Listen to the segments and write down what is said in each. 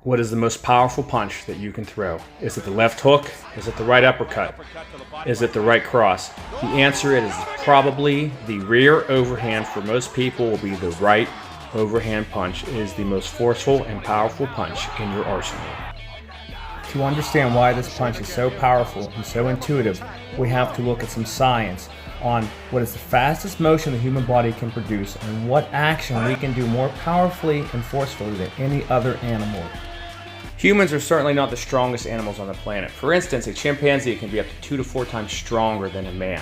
What is the most powerful punch that you can throw? Is it the left hook? Is it the right uppercut? Is it the right cross? The answer is probably the rear overhand. For most people will be the right overhand punch. It is the most forceful and powerful punch in your arsenal. To understand why this punch is so powerful and so intuitive, we have to look at some science on what is the fastest motion the human body can produce and what action we can do more powerfully and forcefully than any other animal. Humans are certainly not the strongest animals on the planet. For instance, a chimpanzee can be up to 2 to 4 times stronger than a man.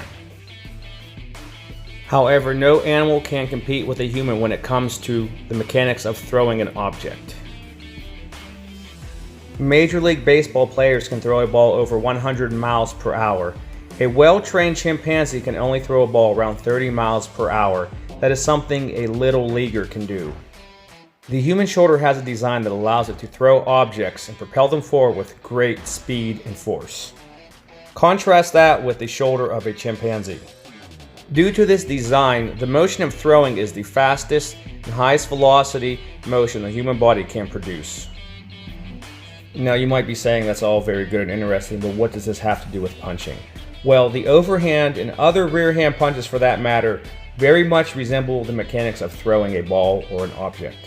However, no animal can compete with a human when it comes to the mechanics of throwing an object. Major League Baseball players can throw a ball over 100 miles per hour. A well-trained chimpanzee can only throw a ball around 30 miles per hour. That is something a little leaguer can do. The human shoulder has a design that allows it to throw objects and propel them forward with great speed and force. Contrast that with the shoulder of a chimpanzee. Due to this design, the motion of throwing is the fastest and highest velocity motion the human body can produce. Now you might be saying that's all very good and interesting, but what does this have to do with punching? Well, the overhand and other rear hand punches for that matter very much resemble the mechanics of throwing a ball or an object.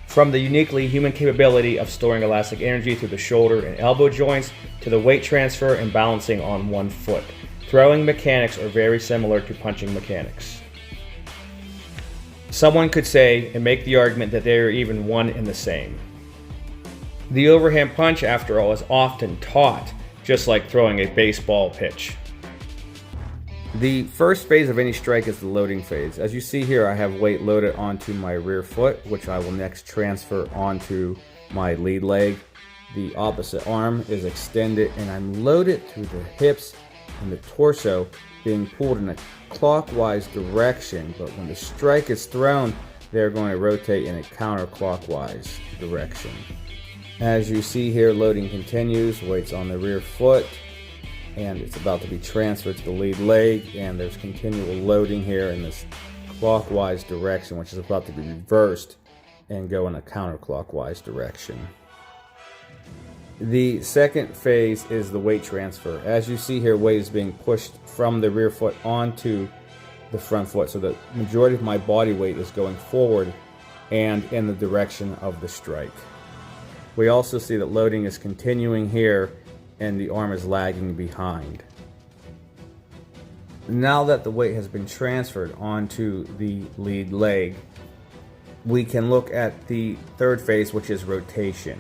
From the uniquely human capability of storing elastic energy through the shoulder and elbow joints to the weight transfer and balancing on one foot, throwing mechanics are very similar to punching mechanics. Someone could say and make the argument that they are even one and the same. The overhand punch, after all, is often taught, just like throwing a baseball pitch. The first phase of any strike is the loading phase. As you see here, I have weight loaded onto my rear foot, which I will next transfer onto my lead leg. The opposite arm is extended and I'm loaded through the hips and the torso, being pulled in a clockwise direction, but when the strike is thrown, they're going to rotate in a counterclockwise direction. As you see here, loading continues, weight's on the rear foot, and it's about to be transferred to the lead leg, and there's continual loading here in this clockwise direction, which is about to be reversed and go in a counterclockwise direction. The second phase is the weight transfer. As you see here, weight is being pushed from the rear foot onto the front foot, so the majority of my body weight is going forward and in the direction of the strike. We also see that loading is continuing here and the arm is lagging behind. Now that the weight has been transferred onto the lead leg, we can look at the third phase, which is rotation.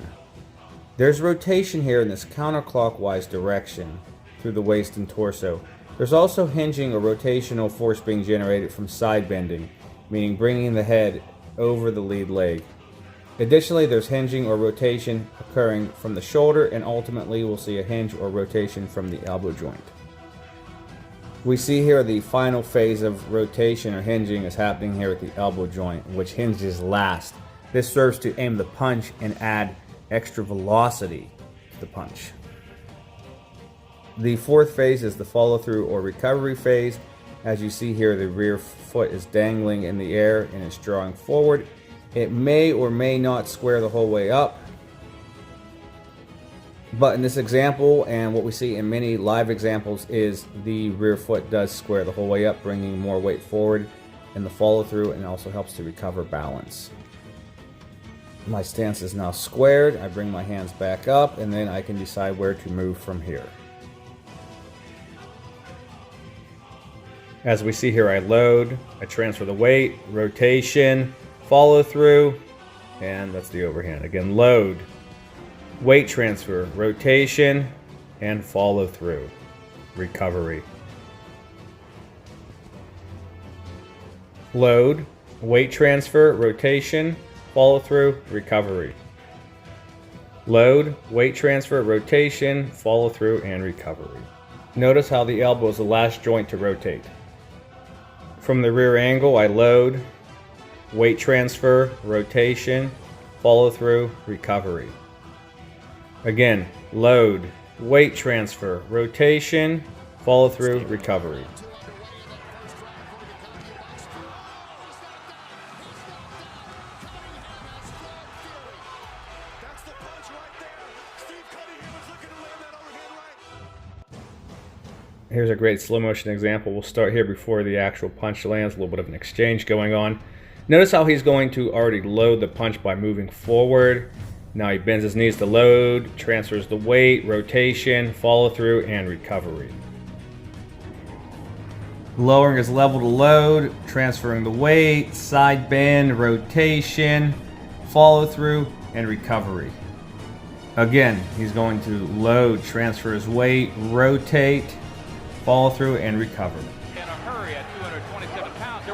There's rotation here in this counterclockwise direction through the waist and torso. There's also hinging or rotational force being generated from side bending, meaning bringing the head over the lead leg. Additionally, there's hinging or rotation occurring from the shoulder, and ultimately we'll see a hinge or rotation from the elbow joint. We see here the final phase of rotation or hinging is happening here at the elbow joint, which hinges last. This serves to aim the punch and add extra velocity to the punch. The fourth phase is the follow-through or recovery phase. As you see here, the rear foot is dangling in the air and is drawing forward. It may or may not square the whole way up, but in this example, and what we see in many live examples, is the rear foot does square the whole way up, bringing more weight forward in the follow through, and also helps to recover balance. My stance is now squared. I bring my hands back up, and then I can decide where to move from here. As we see here, I load, I transfer the weight, rotation, follow through, and that's the overhand. Again, load, weight transfer, rotation, and follow through, recovery. Load, weight transfer, rotation, follow through, recovery. Load, weight transfer, rotation, follow through, and recovery. Notice how the elbow is the last joint to rotate. From the rear angle, I load, weight transfer, rotation, follow through, recovery. Again, load, weight transfer, rotation, follow through, recovery. Here's a great slow motion example. We'll start here before the actual punch lands, a little bit of an exchange going on. Notice how he's going to already load the punch by moving forward. Now he bends his knees to load, transfers the weight, rotation, follow through, and recovery. Lowering his level to load, transferring the weight, side bend, rotation, follow through, and recovery. Again, he's going to load, transfer his weight, rotate, follow through, and recover. In a hurry at 227 pounds.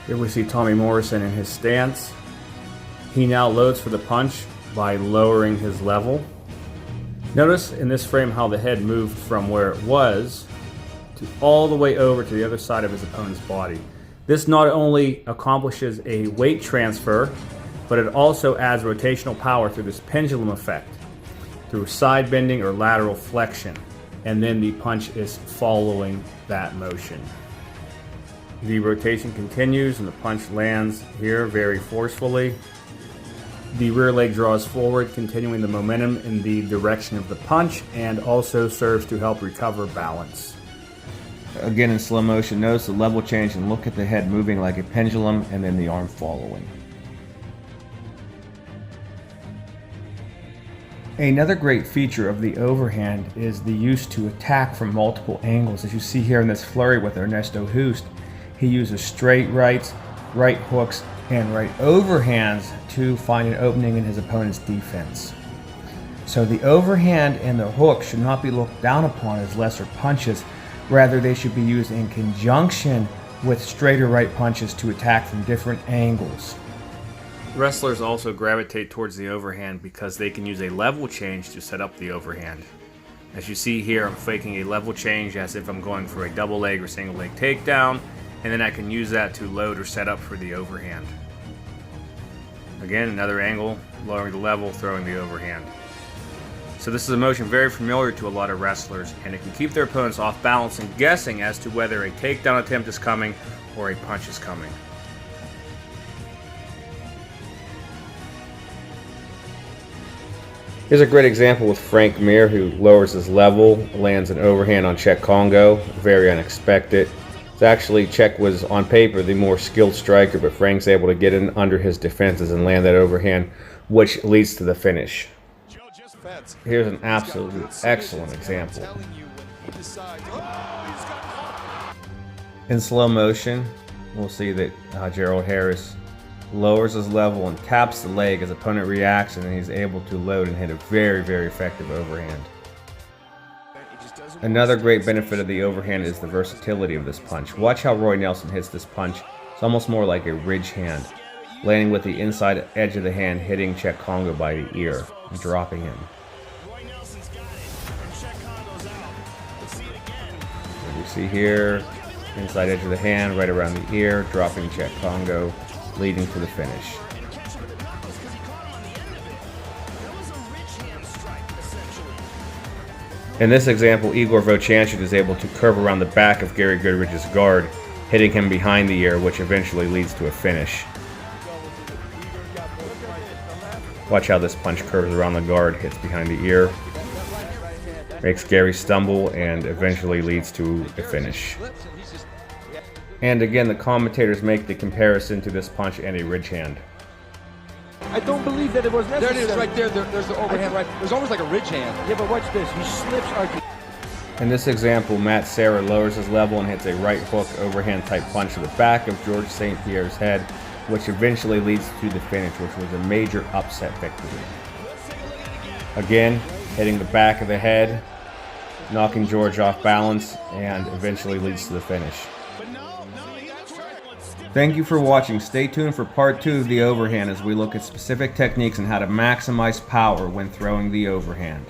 Here we see Tommy Morrison in his stance. He now loads for the punch by lowering his level. Notice in this frame how the head moved from where it was to all the way over to the other side of his opponent's body. This not only accomplishes a weight transfer, but it also adds rotational power through this pendulum effect, through side bending or lateral flexion, and then the punch is following that motion. The rotation continues and the punch lands here very forcefully. The rear leg draws forward, continuing the momentum in the direction of the punch, and also serves to help recover balance. Again in slow motion, notice the level change and look at the head moving like a pendulum and then the arm following. Another great feature of the overhand is the use to attack from multiple angles. As you see here in this flurry with Ernesto Hoost, he uses straight rights, right hooks, and right overhands to find an opening in his opponent's defense. So the overhand and the hook should not be looked down upon as lesser punches. Rather, they should be used in conjunction with straighter right punches to attack from different angles. Wrestlers also gravitate towards the overhand because they can use a level change to set up the overhand. As you see here, I'm faking a level change as if I'm going for a double leg or single leg takedown, and then I can use that to load or set up for the overhand. Again, another angle, lowering the level, throwing the overhand. So this is a motion very familiar to a lot of wrestlers, and it can keep their opponents off balance and guessing as to whether a takedown attempt is coming or a punch is coming. Here's a great example with Frank Mir, who lowers his level, lands an overhand on Czech Congo, very unexpected. It's actually, Czech was on paper the more skilled striker, but Frank's able to get in under his defenses and land that overhand, which leads to the finish. Here's an absolutely excellent example. In slow motion, we'll see that Gerald Harris lowers his level and taps the leg as opponent reacts, and then he's able to load and hit a very, very effective overhand. Another great benefit of the overhand is the versatility of this punch. Watch how Roy Nelson hits this punch. It's almost more like a ridge hand, landing with the inside edge of the hand, hitting Czech Congo by the ear and dropping him. As you see here, inside edge of the hand, right around the ear, dropping Czech Congo, leading to the finish. In this example, Igor Vovchanchyn is able to curve around the back of Gary Goodridge's guard, hitting him behind the ear, which eventually leads to a finish. Watch how this punch curves around the guard, hits behind the ear, makes Gary stumble, and eventually leads to a finish. And again, the commentators make the comparison to this punch and a ridge hand. I don't believe that it was necessary. There it is, right there. There's the overhand, right? It was almost like a ridge hand. Yeah, but watch this. He slips RT. In this example, Matt Serra lowers his level and hits a right hook overhand type punch to the back of George St. Pierre's head, which eventually leads to the finish, which was a major upset victory. Again, hitting the back of the head, knocking George off balance, and eventually leads to the finish. Thank you for watching. Stay tuned for part 2 of the overhand as we look at specific techniques and how to maximize power when throwing the overhand.